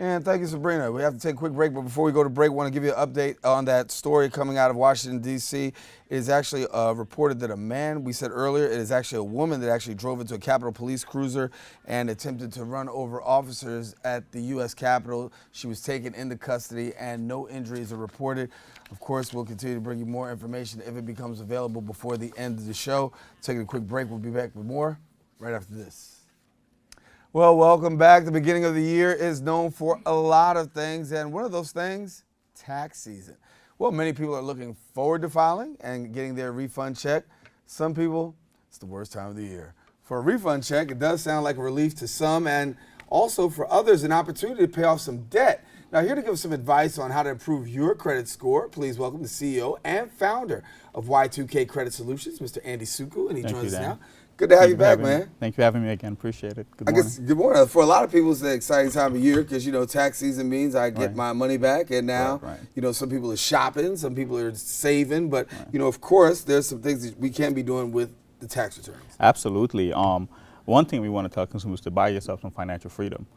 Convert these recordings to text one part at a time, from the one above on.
And thank you, Sabrina. We have to take a quick break, but before we go to break, I want to give you an update on that story coming out of Washington, D.C. It is actually reported that a man, we said earlier, it is actually a woman that actually drove into a Capitol Police cruiser and attempted to run over officers at the U.S. Capitol. She was taken into custody and no injuries are reported. Of course, we'll continue to bring you more information if it becomes available before the end of the show. Taking a quick break, we'll be back with more right after this. Well, welcome back. The beginning of the year is known for a lot of things, and one of those things, tax season. Well, many people are looking forward to filing and getting their refund check. Some people, it's the worst time of the year. For a refund check, it does sound like a relief to some, and also for others, an opportunity to pay off some debt. Now, here to give some advice on how to improve your credit score, please welcome the CEO and founder of Y2K Credit Solutions, Mr. Andy Suku, and he joins us now. Good to have you back, man. Thank you for having me again. Appreciate it. Good morning. Good morning. For a lot of people, it's an exciting time of year because, you know, tax season means I get my money back. And now, you know, some people are shopping, some people are saving. But, you know, of course, there's some things that we can be doing with the tax returns. Absolutely. One thing we want to tell consumers to buy yourself some financial freedom.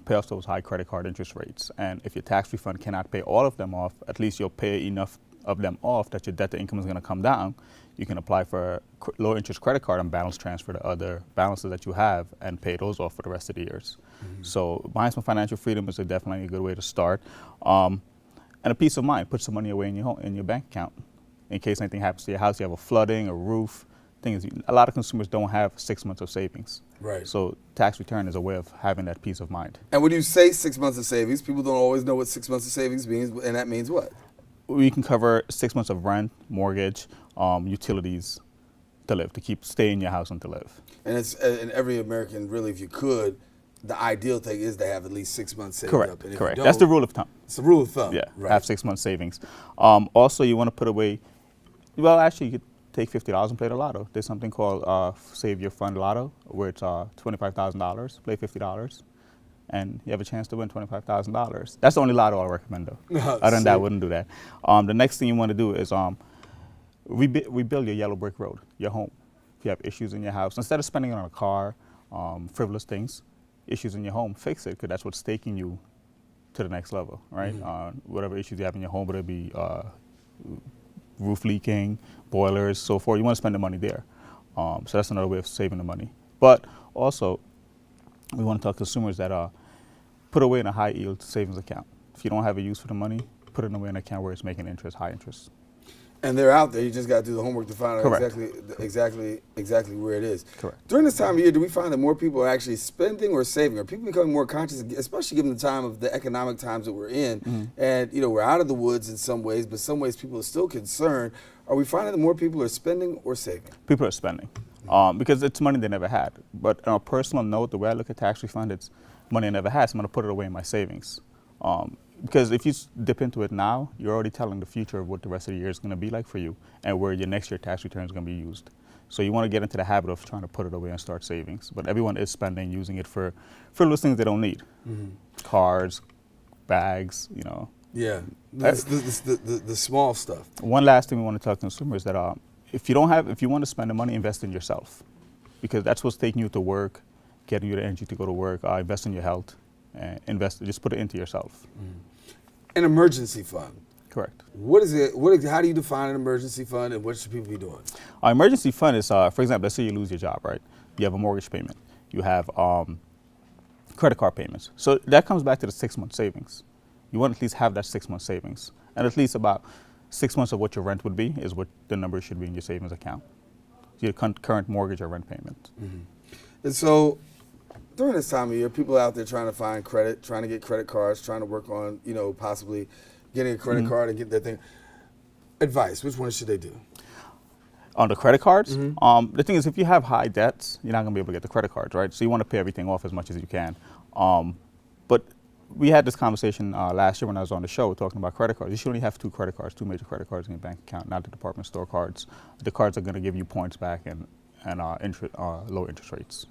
Pay off those high credit card interest rates. And if your tax refund cannot pay all of them off, at least you'll pay enough of them off that your debt to income is going to come down. You can apply for a low interest credit card and balance transfer to other balances that you have and pay those off for the rest of the years. So buying some financial freedom is definitely a good way to start. And a peace of mind, put some money away in your home, in your bank account. In case anything happens to your house, you have a flooding, a roof, things. A lot of consumers don't have 6 months of savings. Right. So tax return is a way of having that peace of mind. And when you say 6 months of savings, people don't always know what 6 months of savings means, and that means what? We can cover 6 months of rent, mortgage, utilities to live, to stay in your house and to live. And it's and every American, really, if you could, the ideal thing is to have at least 6 months saved Correct, up. And if correct. You That's the rule of thumb. It's the rule of thumb. Yeah, right. Have 6 months savings. Also, you want to put away, well, actually, you could take $50 and play the lotto. There's something called Save Your Fund Lotto, where it's $25,000, play $50. And you have a chance to win $25,000. That's the only lotto I'll recommend, though. Other than that, I wouldn't do that. The next thing you want to do is rebuild your yellow brick road, your home. If you have issues in your house, instead of spending it on a car, frivolous things, issues in your home, fix it, because that's what's taking you to the next level, right? Whatever issues you have in your home, whether it be roof leaking, boilers, so forth, you want to spend the money there. So that's another way of saving the money. But also, we want to tell consumers that put away in a high yield savings account. If you don't have a use for the money, put it away in an account where it's making interest, high interest. And they're out there. You just got to do the homework to find out exactly where it is. Correct. During this time of year, do we find that more people are actually spending or saving? Are people becoming more conscious, especially given the time of the economic times that we're in? And, you know, we're out of the woods in some ways, but some ways people are still concerned. Are we finding that more people are spending or saving? People are spending because it's money they never had. But on a personal note, the way I look at tax refund, it's money I never had, so I'm going to put it away in my savings. Because if you dip into it now, you're already telling the future of what the rest of the year is going to be like for you and where your next year tax return is going to be used. So you want to get into the habit of trying to put it away and start savings. But everyone is spending, using it for those things they don't need. Cars, bags, you know. Yeah, the small stuff. One last thing we want to tell consumers that if you want to spend the money, invest in yourself. Because that's what's taking you to work, getting you the energy to go to work, invest in your health. Just put it into yourself. An emergency fund. Correct. What is it? How do you define an emergency fund, and what should people be doing? Emergency fund is, for example, let's say you lose your job, right? You have a mortgage payment. You have credit card payments. So that comes back to the 6 month savings. You want to at least have that 6 month savings, and at least about 6 months of what your rent would be is what the number should be in your savings account. Your current mortgage or rent payment. And so, during this time of year, people are out there trying to find credit, trying to get credit cards, trying to work on, you know, possibly getting a credit card and get their thing. Advice, which one should they do? On the credit cards, the thing is, if you have high debts, you're not going to be able to get the credit cards, right? So you want to pay everything off as much as you can. But we had this conversation last year when I was on the show talking about credit cards. You should only have two major credit cards in your bank account, not the department store cards. The cards are going to give you points back and low interest rates.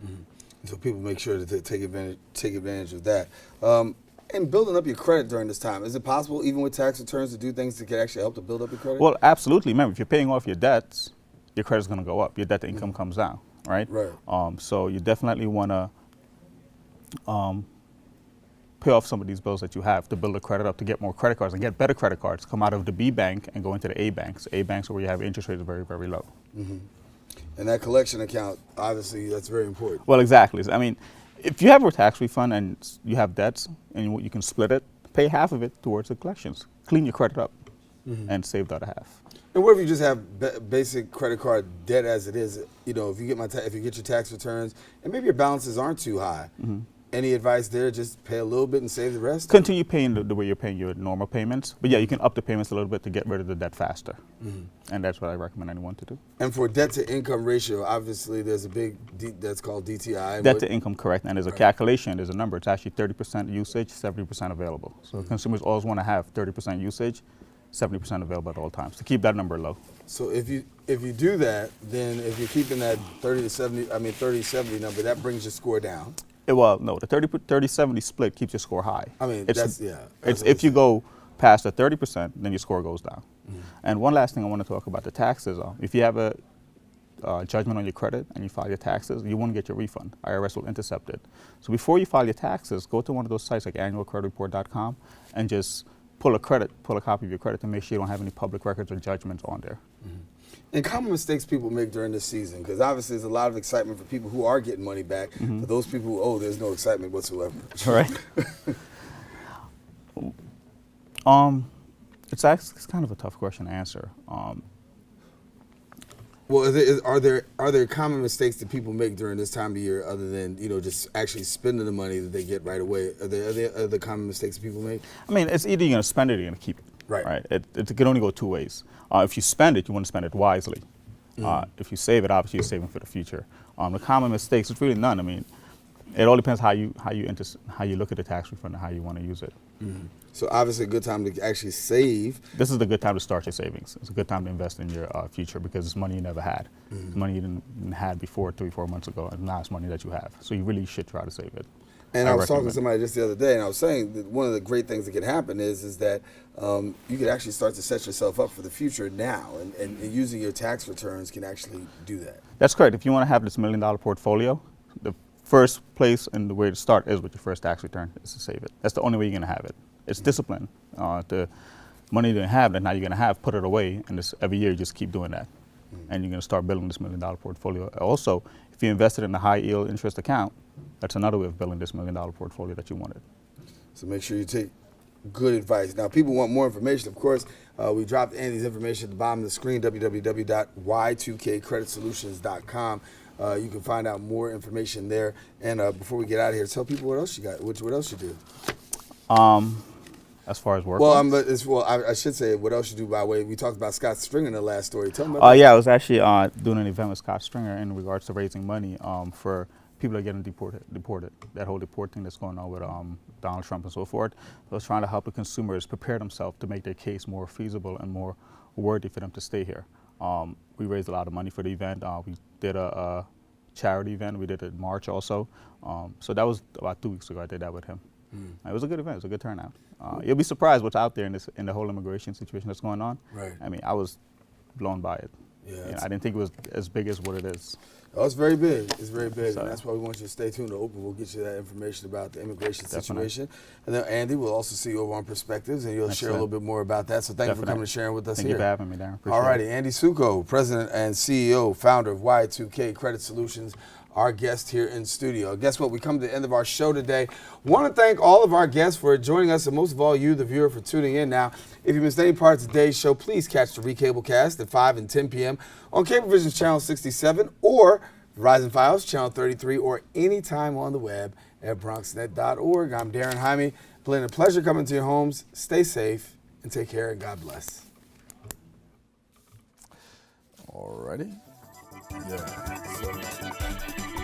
So people make sure to take advantage of that. And building up your credit during this time, is it possible, even with tax returns, to do things that could actually help to build up your credit? Well, absolutely. Remember, if you're paying off your debts, your credit's going to go up. Your debt to income comes down, right? Right. So you definitely want to pay off some of these bills that you have to build a credit up, to get more credit cards and get better credit cards, come out of the B bank and go into the A banks. A banks are where you have interest rates very, very low. And that collection account, obviously, that's very important. Well, exactly. I mean, if you have a tax refund and you have debts and you can split it, pay half of it towards the collections. Clean your credit up and save the other half. And what if you just have basic credit card debt as it is? You know, if you get if you get your tax returns and maybe your balances aren't too high, any advice there? Just pay a little bit and save the rest? Continue paying the way you're paying your normal payments. But yeah, you can up the payments a little bit to get rid of the debt faster. And that's what I recommend anyone to do. And for debt to income ratio, obviously there's a big, that's called DTI. Debt to income, correct. And there's a calculation, there's a number. It's actually 30% usage, 70% available. So consumers always want to have 30% usage, 70% available at all times to keep that number low. So if you do that, then if you're keeping that 30-70 number, that brings your score down. Well, no, the 30-70 split keeps your score high. I mean, it's if you go past the 30%, then your score goes down. And one last thing I want to talk about the taxes. If you have a judgment on your credit and you file your taxes, you won't get your refund. IRS will intercept it. So before you file your taxes, go to one of those sites like annualcreditreport.com and just pull a copy of your credit to make sure you don't have any public records or judgments on there. And common mistakes people make during this season, because obviously there's a lot of excitement for people who are getting money back. For those people who owe, there's no excitement whatsoever. Right. It's kind of a tough question to answer. Well, are there common mistakes that people make during this time of year, other than just actually spending the money that they get right away? Are there other common mistakes people make? I mean, it's either you're going to spend it or you're going to keep it. Right. It can only go two ways. If you spend it, you want to spend it wisely. If you save it, obviously you're saving for the future. The common mistakes, it's really none. I mean, it all depends how you look at the tax refund and how you want to use it. So obviously a good time to actually save. This is the good time to start your savings. It's a good time to invest in your future, because it's money you never had. It's money you didn't had before 3-4 months ago, and now it's money that you have. So you really should try to save it. And I was talking to somebody just the other day, and I was saying that one of the great things that can happen is that you could actually start to set yourself up for the future now, and using your tax returns can actually do that. That's correct. If you want to have this $1 million portfolio, the first place and the way to start is with your first tax return, is to save it. That's the only way you're going to have it. It's discipline. The money you didn't have that now you're going to have, put it away, and every year you just keep doing that. And you're going to start building this $1 million portfolio. Also, if you invested in a high yield interest account, that's another way of building this $1 million portfolio that you wanted. So make sure you take good advice. Now, people want more information. Of course, we dropped Andy's information at the bottom of the screen, www.y2kcreditsolutions.com. You can find out more information there. And before we get out of here, tell people what else you got, what else you do. As far as work? Well, I should say what else you do by way. We talked about Scott Stringer in the last story. Tell me about that. Yeah, I was actually doing an event with Scott Stringer in regards to raising money for people that are getting deported. That whole deport thing that's going on with Donald Trump and so forth. I was trying to help the consumers prepare themselves to make their case more feasible and more worthy for them to stay here. We raised a lot of money for the event. We did a charity event. We did it in March also. So that was about 2 weeks ago. I did that with him. It was a good event. It was a good turnout. You'll be surprised what's out there in the whole immigration situation that's going on. Right. I mean, I was blown by it. Yeah, I didn't think it was as big as what it is. Oh, it's very big. It's very big, and that's why we want you to stay tuned to Open. We'll get you that information about the immigration situation. And then, Andy, we'll also see you over on Perspectives, and you'll share a little bit more about that. So thank you for coming and sharing with us here. Thank you for having me, Darren. Appreciate All righty, Andy Succo, President and CEO, founder of Y2K Credit Solutions, our guest here in studio. Guess what? We come to the end of our show today. Want to thank all of our guests for joining us, and most of all you, the viewer, for tuning in. Now, if you missed any part of today's show, please catch the Recablecast at 5 and 10 p.m. on Cablevision's Channel 67 or Verizon Files, Channel 33, or anytime on the web at BronxNet.org. I'm Darren Jaime. It's been a pleasure coming to your homes. Stay safe and take care, and God bless. All righty. Yeah.